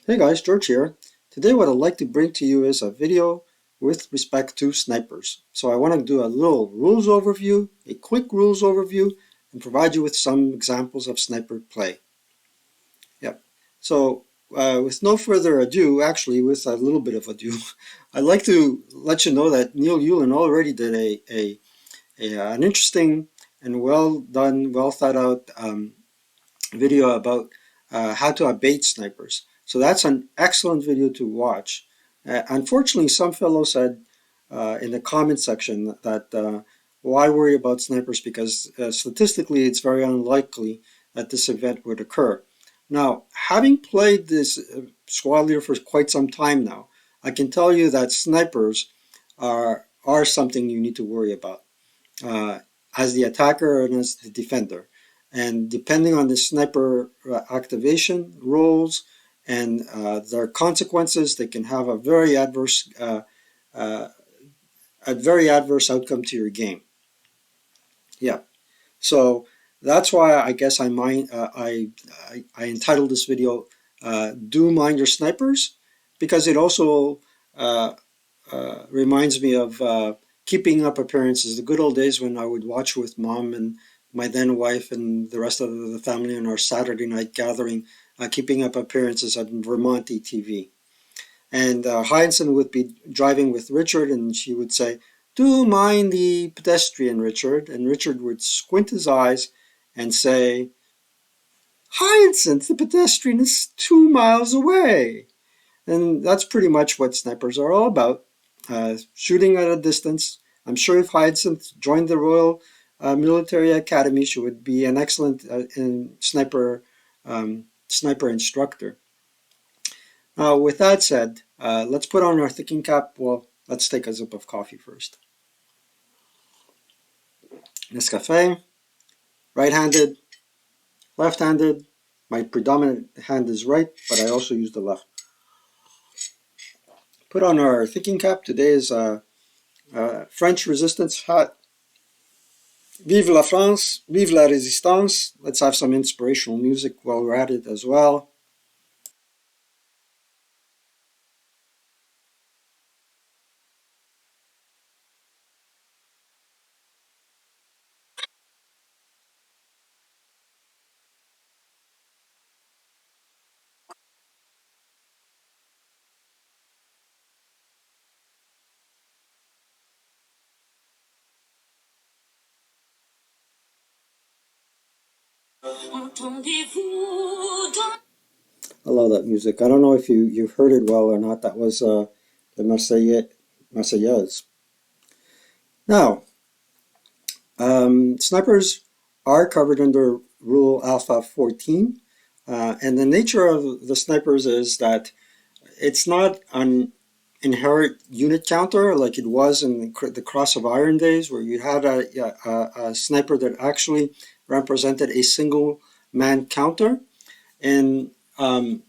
Hey guys, George here. Today what I'd like to bring to you is a video with respect to snipers. So I want to do a little rules overview, a quick rules overview, and provide you with some examples of sniper play. Yep. So with no further ado, actually with a little bit of ado, I'd like to let you know that Neil Ulan already did an interesting and well done, well thought out video about how to abate snipers. So that's an excellent video to watch. Unfortunately, some fellow said in the comment section that why worry about snipers because statistically it's very unlikely that this event would occur. Now, having played this squad leader for quite some time now, I can tell you that snipers are something you need to worry about as the attacker and as the defender. And depending on the sniper activation roles and their consequences, they can have uh, a very adverse outcome to your game. Yeah. So that's why I guess I entitled this video "Do Mind Your Snipers," because it also reminds me of keeping up appearances. The good old days when I would watch with mom and my then wife and the rest of the family on our Saturday night gathering, keeping up appearances on Vermont TV. And Hyacinth would be driving with Richard, and she would say, "Do mind the pedestrian, Richard." And Richard would squint his eyes and say, "Hyacinth, the pedestrian is 2 miles away." And that's pretty much what snipers are all about, shooting at a distance. I'm sure if Hyacinth joined the Royal Military Academy, she would be an excellent sniper instructor. With that said, let's put on our thinking cap. Well, let's take a sip of coffee first. Nescafe, right-handed, left-handed. My predominant hand is right, but I also use the left. Put on our thinking cap. Today is French resistance hat. Vive la France, vive la résistance. Let's have some inspirational music while we're at it as well. I love that music. I don't know if you've heard it well or not. That was the Marseillaise. Now, snipers are covered under Rule Alpha 14. And the nature of the snipers is that it's not an inherent unit counter like it was in the Cross of Iron days, where you had a sniper that actually represented a single man counter. And in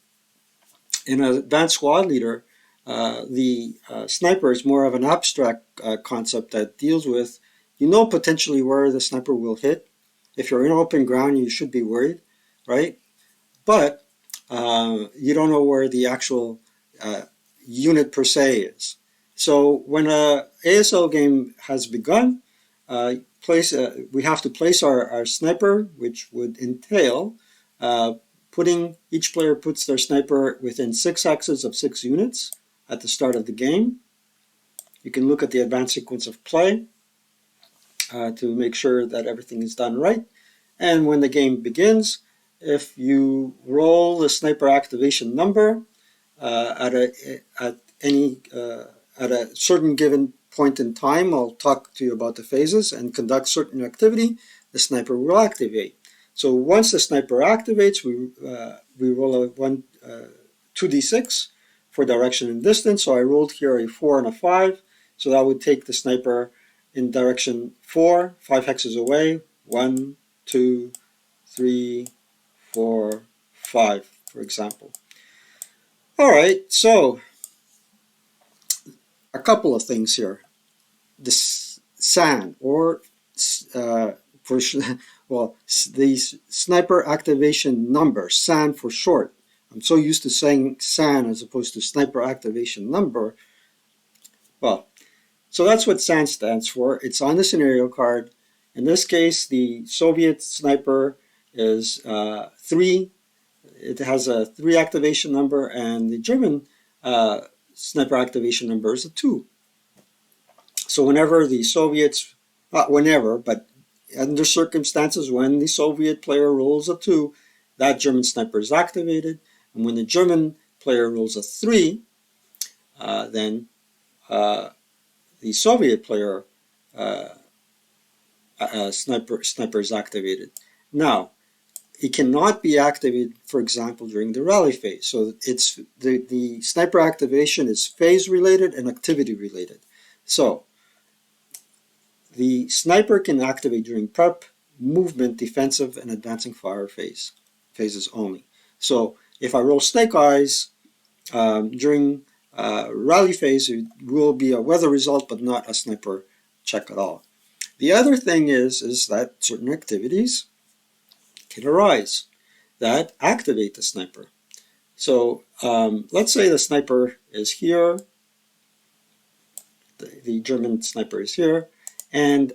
an advanced squad leader, the sniper is more of an abstract concept that deals with, potentially where the sniper will hit. If you're in open ground, you should be worried, right? But you don't know where the actual unit per se is. So when a ASL game has begun, we have to place our sniper, which would entail each player puts their sniper within 6 axes of 6 units at the start of the game. You can look at the advanced sequence of play to make sure that everything is done right. And when the game begins, if you roll the sniper activation number at a certain given point in time, I'll talk to you about the phases, and conduct certain activity, the sniper will activate. So once the sniper activates, we roll a 2d6 for direction and distance. So I rolled here a 4 and a 5. So that would take the sniper in direction 4, 5 hexes away. 1, 2, 3, 4, 5, for example. All right, so a couple of things here. The SAN, or the sniper activation number, SAN for short, I'm so used to saying SAN as opposed to sniper activation number. Well, so that's what SAN stands for. It's on the scenario card. In this case, the Soviet sniper is 3. It has a 3 activation number, and the German sniper activation number is a 2. So whenever the Soviets, not whenever, but under circumstances when the Soviet player rolls a 2, that German sniper is activated. And when the German player rolls a 3, then the Soviet player uh, sniper is activated. Now, it cannot be activated, for example, during the rally phase. So it's the sniper activation is phase related and activity related. So the sniper can activate during prep, movement, defensive, and advancing fire phases only. So if I roll snake eyes during rally phase, it will be a weather result, but not a sniper check at all. The other thing is that certain activities can arise that activate the sniper. So let's say the sniper is here, the German sniper is here, and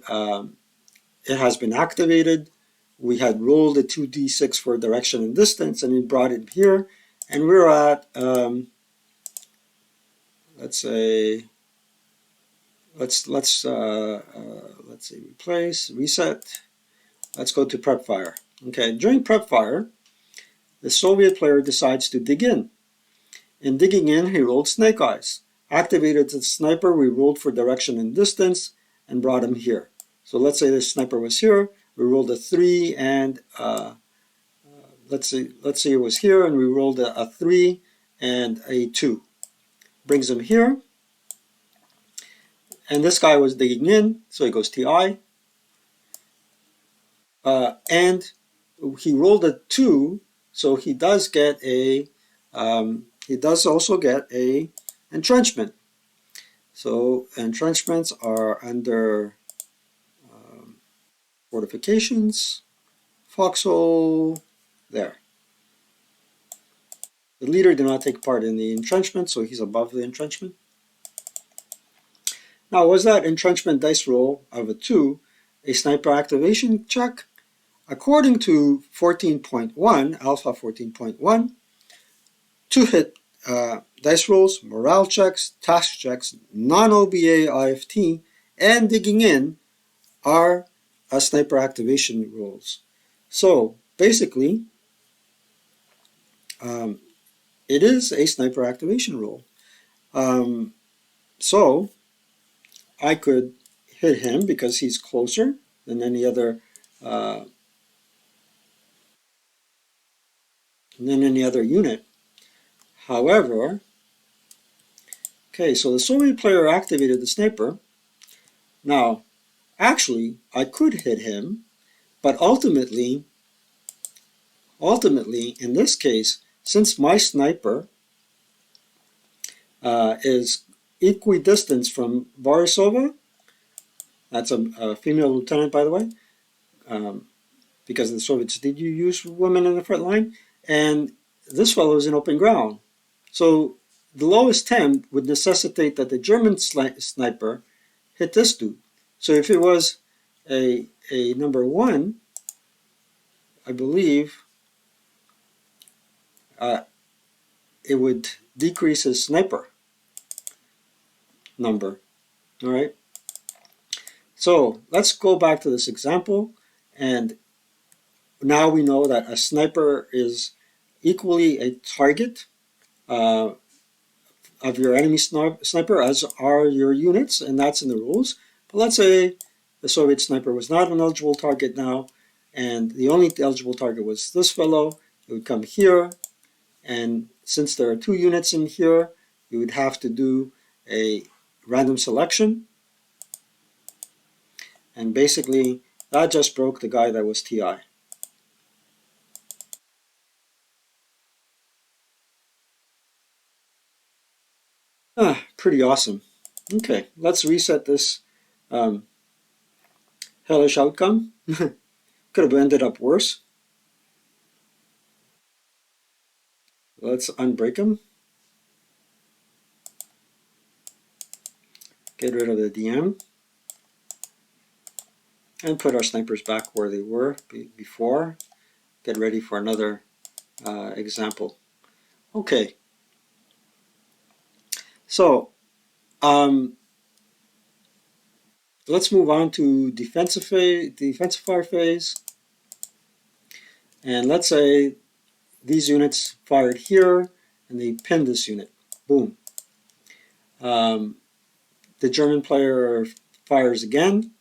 it has been activated. We had rolled a 2d6 for direction and distance, and we brought it here, and we're at, let's say, let's say replace, reset. Let's go to prep fire. Okay, during prep fire, the Soviet player decides to dig in. In digging in, he rolled snake eyes. Activated the sniper, we rolled for direction and distance and brought him here. So let's say the sniper was here, we rolled a 3 and let's say it was here and we rolled a 3 and a 2. Brings him here. And this guy was digging in, so he goes TI. And he rolled a 2, so he does get a, he does also get a entrenchment. So entrenchments are under fortifications, foxhole, there. The leader did not take part in the entrenchment, so he's above the entrenchment. Now, was that entrenchment dice roll of a 2 a sniper activation check? According to 14.1, Alpha 14.1, 2-hit dice rolls, morale checks, task checks, non-OBA IFT, and digging in are sniper activation rolls. So basically, it is a sniper activation roll. So I could hit him because he's closer than any other unit. However, okay, so the Soviet player activated the sniper. Now, actually, I could hit him, but ultimately, in this case, since my sniper is equidistant from Borisova, that's a female lieutenant, by the way, because the Soviets did use women in the front line, and this fellow is in open ground. So the lowest temp would necessitate that the German sniper hit this dude. So if it was a number 1, I believe it would decrease his sniper number. All right. So let's go back to this example, and now we know that a sniper is equally a target of your enemy sniper as are your units, and that's in the rules. But let's say the Soviet sniper was not an eligible target now, and the only eligible target was this fellow. It would come here, and since there are 2 units in here, you would have to do a random selection. And basically, that just broke the guy that was TI. Pretty awesome. Okay, let's reset this hellish outcome. Could have ended up worse. Let's unbreak them. Get rid of the DM. And put our snipers back where they were before. Get ready for another example. Okay. So, let's move on to defensive fire phase. And let's say these units fired here and they pinned this unit. Boom. Um, the German player fires again,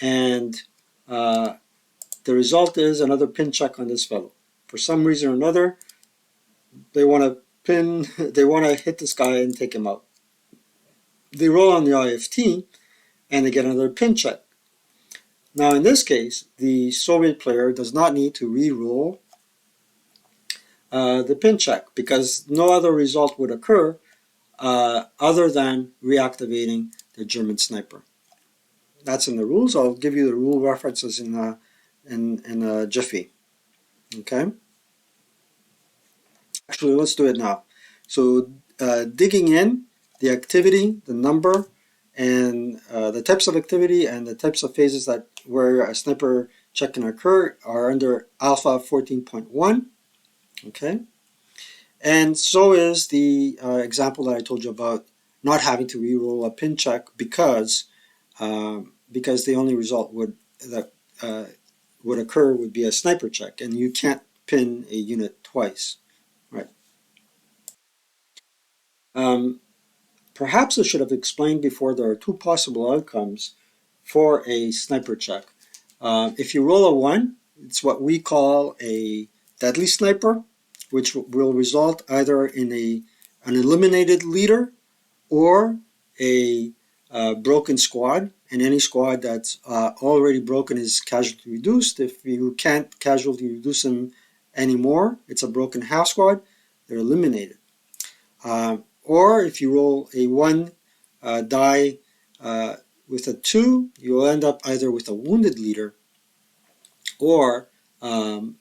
and the result is another pin check on this fellow. For some reason or another, they want to pin, they want to hit this guy and take him out. They roll on the IFT and they get another pin check. Now, in this case, the Soviet player does not need to re-roll the pin check because no other result would occur other than reactivating the German sniper. That's in the rules. I'll give you the rule references in a jiffy. Okay. Actually, let's do it now. So, digging in the activity, the number, and the types of activity and the types of phases that where a sniper check can occur are under Alpha 14.1. Okay. And so is the example that I told you about not having to re-roll a pin check because the only result that would occur would be a sniper check, and you can't pin a unit twice, right? Um, Perhaps I should have explained before there are two possible outcomes for a sniper check. If you roll a 1, it's what we call a deadly sniper, which will result either in an eliminated leader or a broken squad. And any squad that's already broken is casualty reduced. If you can't casualty reduce them anymore, it's a broken half squad, they're eliminated. Or if you roll a 1 die with a 2, you'll end up either with a wounded leader or um,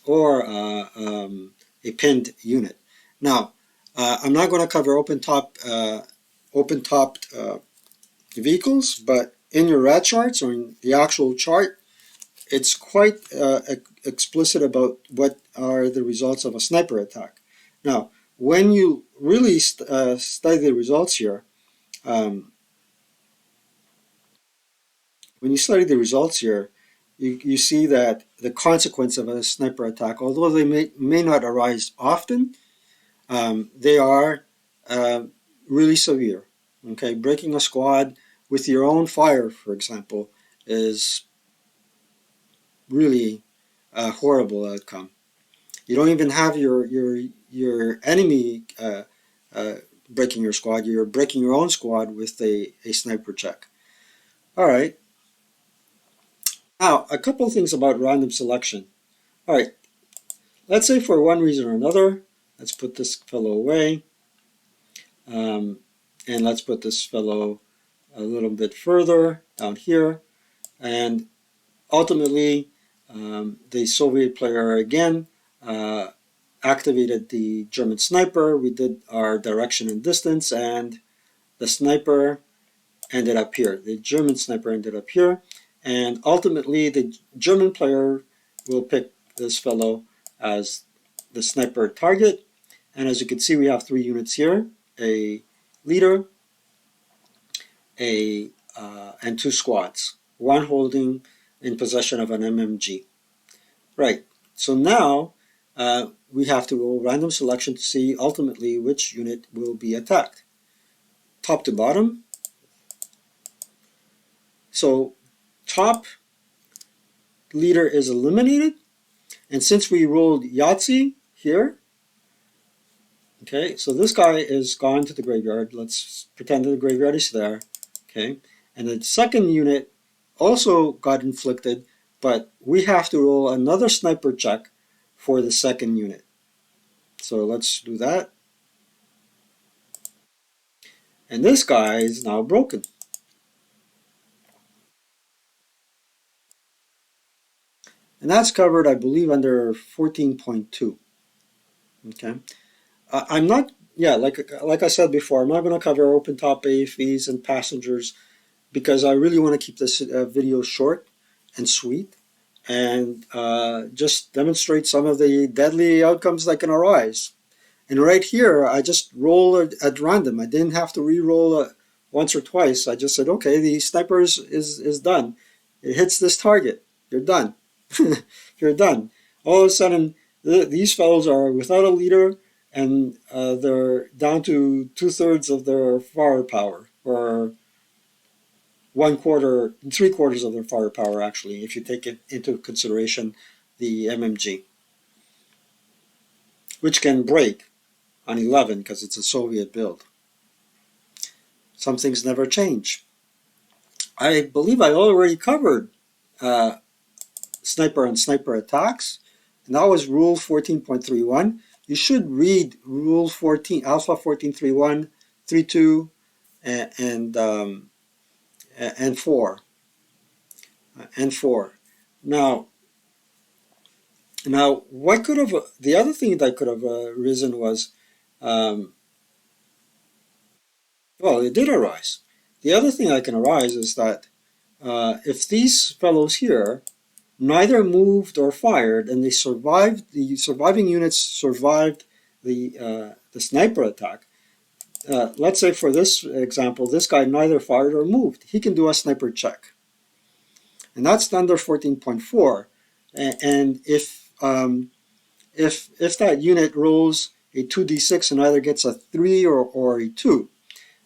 a pinned unit. Now, I'm not going to cover open-topped vehicles, but in your rat charts or in the actual chart, it's quite explicit about what are the results of a sniper attack. Now, when you really study the results here, um, when you study the results here, you see that the consequence of a sniper attack, although they may not arise often, they are uh, really severe. Okay, breaking a squad with your own fire, for example, is really a horrible outcome. You don't even have your enemy breaking your squad. You're breaking your own squad with a sniper check. All right. Now, a couple of things about random selection. All right. Let's say for one reason or another, let's put this fellow away. And let's put this fellow a little bit further down here. And ultimately, the Soviet player again activated the German sniper. We did our direction and distance, and the sniper ended up here. The German sniper ended up here. And ultimately, the German player will pick this fellow as the sniper target. And as you can see, we have 3 units here, a leader, and 2 squads, one holding in possession of an MMG. Right. So now we have to roll random selection to see ultimately which unit will be attacked. Top to bottom. So top leader is eliminated. And since we rolled Yahtzee here, okay, so this guy is gone to the graveyard. Let's pretend that the graveyard is there. Okay. And the second unit also got inflicted, but we have to roll another sniper check for the second unit. So let's do that. And this guy is now broken. And that's covered, I believe, under 14.2. Okay. I'm not, yeah, like I said before, I'm not going to cover open top AFVs and passengers because I really want to keep this video short and sweet and just demonstrate some of the deadly outcomes that can arise. And right here, I just roll it at random. I didn't have to re-roll it once or twice. I just said, okay, the sniper is done. It hits this target. You're done. You're done. All of a sudden, these fellows are without a leader, and they're down to two-thirds of their firepower, or one quarter, three-quarters of their firepower, actually, if you take it into consideration the MMG, which can break on 11 because it's a Soviet build. Some things never change. I believe I already covered uh, sniper and sniper attacks, and that was Rule 14.31. You should read Rule 14, Alpha 14.3.1, 3.2, and and 4, and 4. Now, what could have the other thing that could have arisen was, um, well, it did arise. The other thing that can arise is that if these fellows here neither moved or fired, and they survived. The surviving units survived the sniper attack. Let's say for this example, this guy neither fired or moved. He can do a sniper check, and that's under 14.4. And if that unit rolls a 2d6 and either gets a 3 or a 2,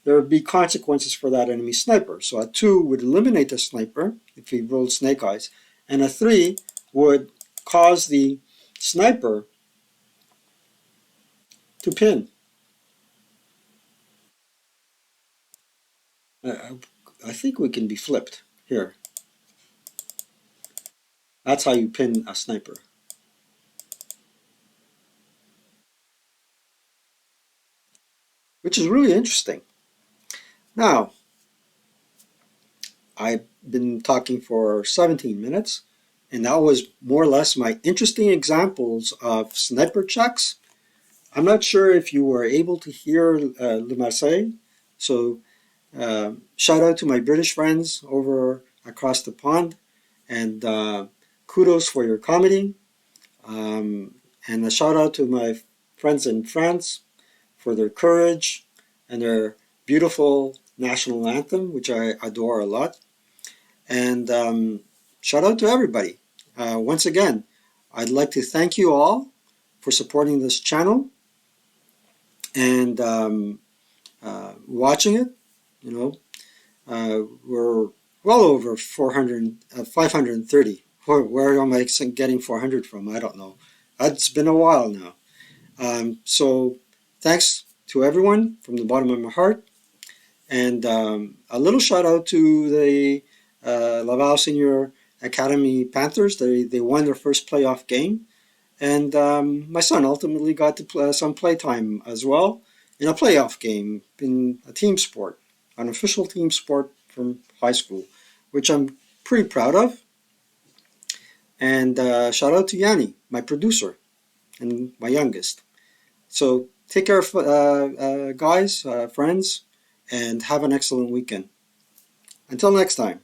there would be consequences for that enemy sniper. So a 2 would eliminate the sniper if he rolled snake eyes, and a 3 would cause the sniper to pin. Uh, I think we can be flipped here. That's how you pin a sniper, which is really interesting. Now, I've been talking for 17 minutes, and that was more or less my interesting examples of sniper checks. I'm not sure if you were able to hear Le Marseille, so shout out to my British friends over across the pond, and kudos for your comedy. And a shout out to my friends in France for their courage and their beautiful national anthem, which I adore a lot. And shout out to everybody. Once again, I'd like to thank you all for supporting this channel and watching it. You know, we're well over 400, 530. Where am I getting 400 from? I don't know. It's been a while now. So thanks to everyone from the bottom of my heart. And a little shout out to the Laval Senior Academy Panthers. They won their first playoff game. And my son ultimately got to play some playtime as well in a playoff game in a team sport, an official team sport from high school, which I'm pretty proud of. And shout out to Yanni, my producer, and my youngest. So take care, guys, friends, and have an excellent weekend. Until next time.